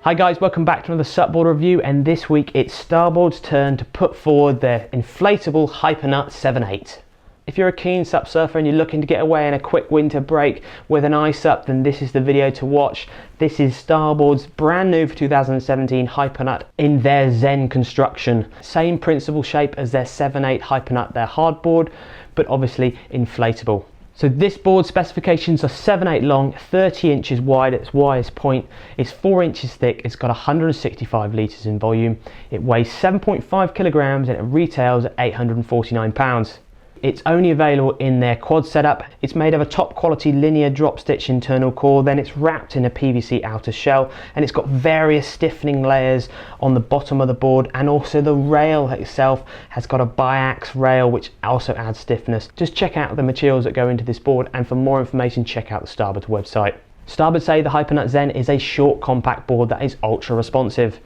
Hi guys, welcome back to another SUPboarder review, and this week it's Starboard's turn to put forward their Inflatable Hyper Nut 7.8. If you're a keen SUP surfer and you're looking to get away on a quick winter break with an iSUP, then this is the video to watch. This is Starboard's brand new for 2017 Hyper Nut in their Zen construction. Same principle shape as their 7.8 Hyper Nut, their hardboard, but obviously inflatable. So this board specifications are 7.8 long, 30 inches wide at its widest point, it's 4 inches thick, it's got 165 litres in volume, it weighs 7.5 kilograms and it retails at £849. It's only available in their quad setup. It's made of a top quality linear drop stitch internal core, then it's wrapped in a PVC outer shell, and it's got various stiffening layers on the bottom of the board, and also the rail itself has got a biax rail which also adds stiffness. Just check out the materials that go into this board, and for more information check out the Starboard website. Starboard say the Hyper Nut Zen is a short compact board that is ultra responsive.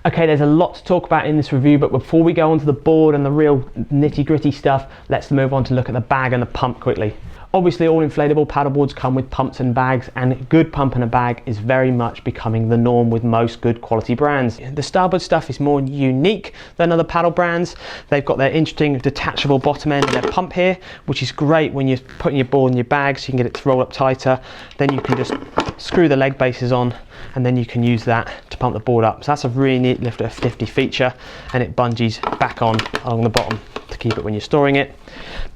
Okay, there's a lot to talk about in this review, but before we go onto the board and the real nitty-gritty stuff, let's move on to look at the bag and the pump quickly. Obviously all inflatable paddleboards come with pumps and bags, and a good pump and a bag is very much becoming the norm with most good quality brands. The Starboard stuff is more unique than other paddle brands. They've got their interesting detachable bottom end of their pump here, which is great when you're putting your board in your bag so you can get it to roll up tighter. Then you can just screw the leg bases on, and then you can use that to pump the board up. So that's a really neat lift of 50 feature, and it bungees back on along the bottom to keep it when you're storing it.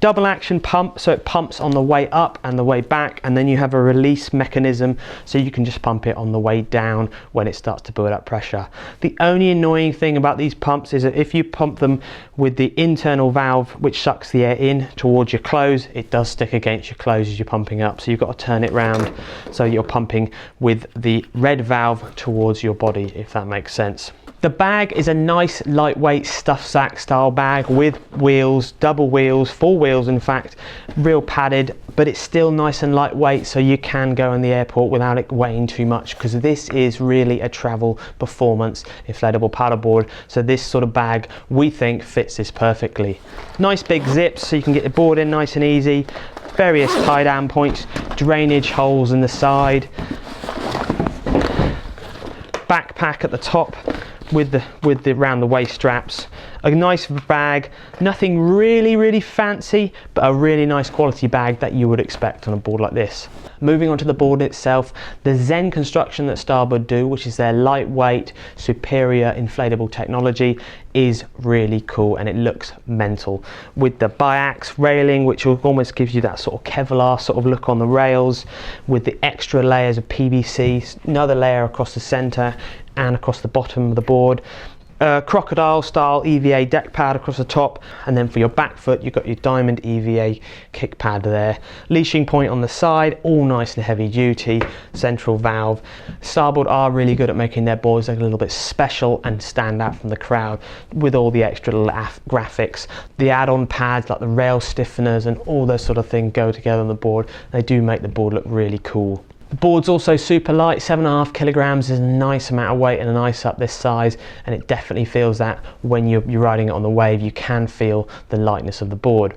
Double action pump, so it pumps on the way up and the way back, and then you have a release mechanism so you can just pump it on the way down when it starts to build up pressure. The only annoying thing about these pumps is that if you pump them with the internal valve which sucks the air in towards your clothes, it does stick against your clothes as you're pumping up, so you've got to turn it round so you're pumping with the red valve towards your body, if that makes sense. The bag is a nice lightweight stuff sack style bag with wheels, double wheels, 4 wheels in fact, real padded, but it's still nice and lightweight, so you can go in the airport without it weighing too much, because this is really a travel performance inflatable paddleboard. So this sort of bag we think fits this perfectly. Nice big zips so you can get the board in nice and easy, various tie down points, drainage holes in the side, backpack at the top with the around the waist straps. A nice bag, nothing really fancy, but a really nice quality bag that you would expect on a board like this. Moving on to the board itself, the Zen construction that Starboard do, which is their lightweight, superior inflatable technology, is really cool, and it looks mental. With the biax railing, which almost gives you that sort of Kevlar sort of look on the rails, with the extra layers of PVC, another layer across the center and across the bottom of the board. Crocodile style EVA deck pad across the top, and then for your back foot you've got your diamond EVA kick pad there. Leashing point on the side, all nice and heavy duty, central valve. Starboard are really good at making their boards look a little bit special and stand out from the crowd with all the extra graphics. The add-on pads like the rail stiffeners and all those sort of things go together on the board. They do make the board look really cool. The board's also super light, 7.5 kilograms is a nice amount of weight in an iSUP this size, and it definitely feels that when you're riding it on the wave. You can feel the lightness of the board.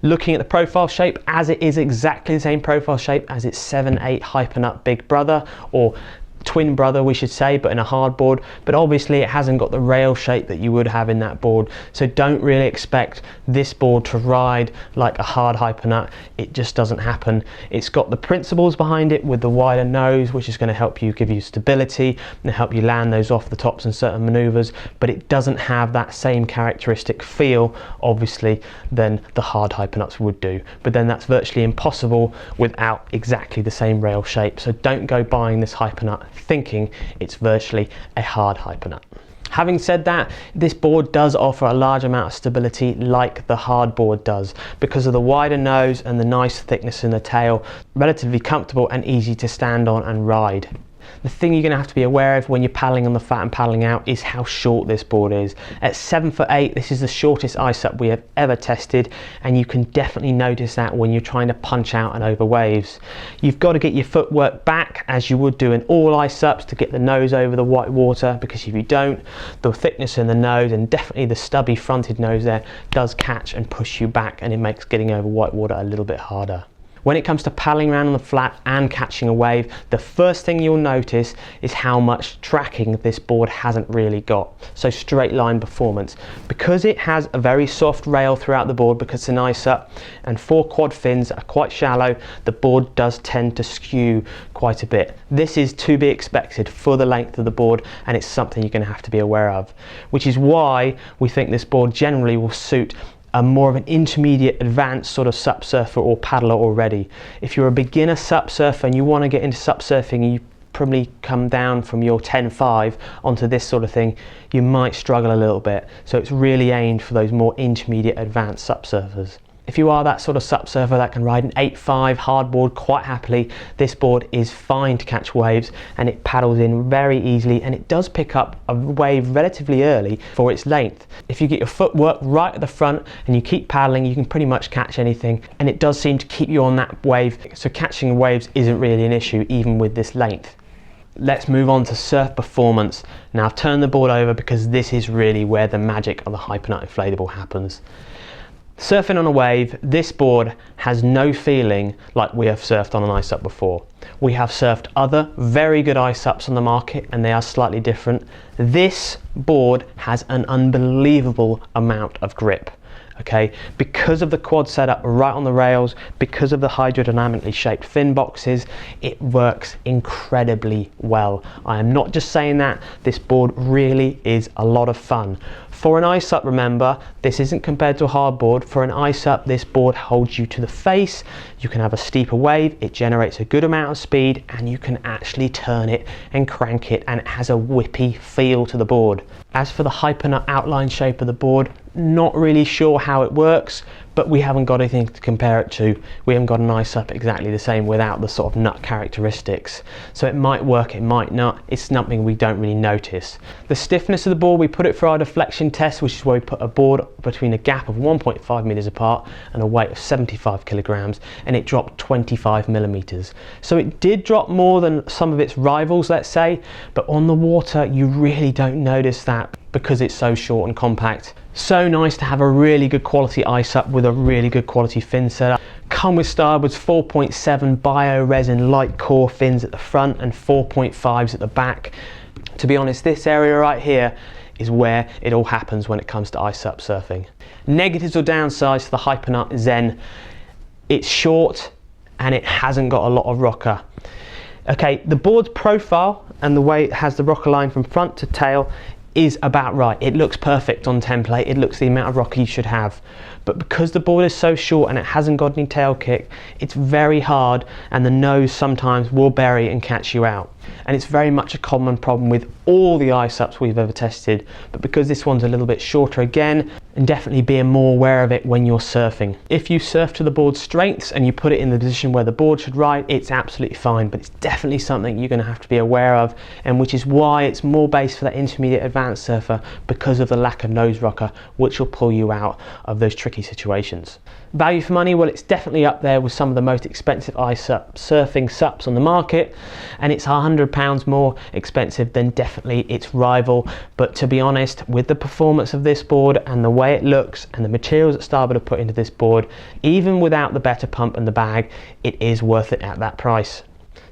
Looking at the profile shape, as it is exactly the same profile shape as its 7.8 Hyper Nut big brother, or twin brother we should say, but in a hard board, but obviously it hasn't got the rail shape that you would have in that board, so don't really expect this board to ride like a hard Hyper Nut. It just doesn't happen. It's got the principles behind it with the wider nose, which is going to help you, give you stability and help you land those off the tops in certain maneuvers, but it doesn't have that same characteristic feel obviously than the hard Hyper Nuts would do, but then that's virtually impossible without exactly the same rail shape. So don't go buying this Hyper Nut thinking it's virtually a hard Hyper Nut. Having said that, this board does offer a large amount of stability like the hard board does, because of the wider nose and the nice thickness in the tail. Relatively comfortable and easy to stand on and ride. The thing you're going to have to be aware of when you're paddling on the flat and paddling out is how short this board is. At 7'8", this is the shortest iSUP we have ever tested, and you can definitely notice that when you're trying to punch out and over waves. You've got to get your footwork back as you would do in all iSUPs to get the nose over the white water, because if you don't, the thickness in the nose and definitely the stubby fronted nose there does catch and push you back, and it makes getting over white water a little bit harder. When it comes to paddling around on the flat and catching a wave, the first thing you'll notice is how much tracking this board hasn't really got. So straight line performance. Because it has a very soft rail throughout the board, because it's an iSUP, and 4 quad fins are quite shallow, the board does tend to skew quite a bit. This is to be expected for the length of the board, and it's something you're going to have to be aware of, which is why we think this board generally will suit a more of an intermediate advanced sort of SUP surfer or paddler already. If you're a beginner SUP surfer and you want to get into SUP surfing and you probably come down from your 10.5 onto this sort of thing, you might struggle a little bit. So it's really aimed for those more intermediate advanced SUP surfers. If you are that sort of SUP surfer that can ride an 8.5 hardboard quite happily, this board is fine to catch waves, and it paddles in very easily, and it does pick up a wave relatively early for its length. If you get your footwork right at the front and you keep paddling, you can pretty much catch anything, and it does seem to keep you on that wave, so catching waves isn't really an issue even with this length. Let's move on to surf performance. Now turn the board over, because this is really where the magic of the Hyper Nut Inflatable happens. Surfing on a wave, this board has no feeling like we have surfed on an iSUP before. We have surfed other very good iSUPs on the market, and they are slightly different. This board has an unbelievable amount of grip. Okay, because of the quad setup right on the rails, because of the hydrodynamically shaped fin boxes, it works incredibly well. I am not just saying that, this board really is a lot of fun. For an iSUP, remember, this isn't compared to a hardboard. For an iSUP, this board holds you to the face, you can have a steeper wave, it generates a good amount of speed, and you can actually turn it and crank it, and it has a whippy feel to the board. As for the Hyper Nut outline shape of the board, not really sure how it works, but we haven't got anything to compare it to. We haven't got an iSUP exactly the same without the sort of nut characteristics. So it might work, it might not. It's something we don't really notice. The stiffness of the board, we put it for our deflection test, which is where we put a board between a gap of 1.5 meters apart and a weight of 75 kilograms, and it dropped 25 millimeters. So it did drop more than some of its rivals, let's say, but on the water, you really don't notice that because it's so short and compact. So nice to have a really good quality iSUP with a really good quality fin setup. Come with Starboard's 4.7 bio resin light core fins at the front and 4.5s at the back. To be honest, this area right here is where it all happens when it comes to iSUP surfing. Negatives or downsides to the Hyper Nut Zen: it's short and it hasn't got a lot of rocker. Okay, the board's profile and the way it has the rocker line from front to tail is about right. It looks perfect on template, it looks the amount of rocker you should have. But because the board is so short and it hasn't got any tail kick, it's very hard, and the nose sometimes will bury and catch you out. And it's very much a common problem with all the iSUPs we've ever tested, but because this one's a little bit shorter again, and definitely being more aware of it when you're surfing. If you surf to the board's strengths and you put it in the position where the board should ride, it's absolutely fine, but it's definitely something you're going to have to be aware of, and which is why it's more based for that intermediate advanced surfer, because of the lack of nose rocker, which will pull you out of those tricky situations. Value for money, well, it's definitely up there with some of the most expensive iSUP surfing SUPs on the market, and it's £100 more expensive than definitely its rival. But to be honest, with the performance of this board and the way it looks and the materials that Starboard have put into this board, even without the better pump and the bag, it is worth it at that price.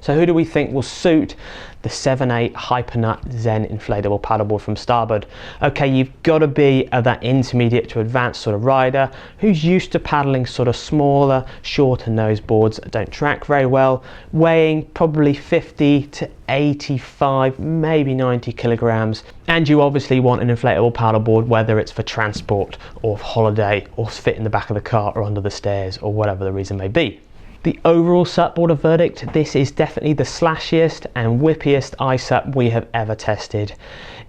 So who do we think will suit the 7.8 Hyper Nut Zen inflatable paddleboard from Starboard? Okay, you've got to be that intermediate to advanced sort of rider who's used to paddling sort of smaller, shorter nose boards that don't track very well, weighing probably 50 to 85, maybe 90 kilograms. And you obviously want an inflatable paddleboard, whether it's for transport or holiday or fit in the back of the car or under the stairs or whatever the reason may be. The overall SUPboarder verdict: this is definitely the slashiest and whippiest iSUP we have ever tested.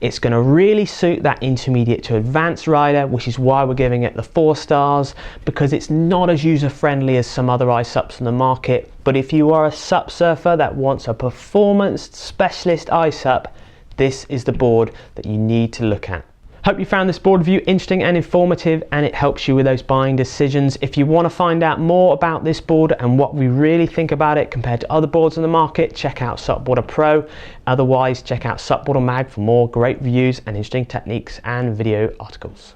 It's going to really suit that intermediate to advanced rider, which is why we're giving it the 4 stars, because it's not as user friendly as some other iSUPs on the market. But if you are a SUP surfer that wants a performance specialist iSUP, this is the board that you need to look at. Hope you found this board review interesting and informative, and it helps you with those buying decisions. If you want to find out more about this board and what we really think about it compared to other boards on the market, check out SUPboarder Pro. Otherwise, check out SUPboarder Mag for more great reviews and interesting techniques and video articles.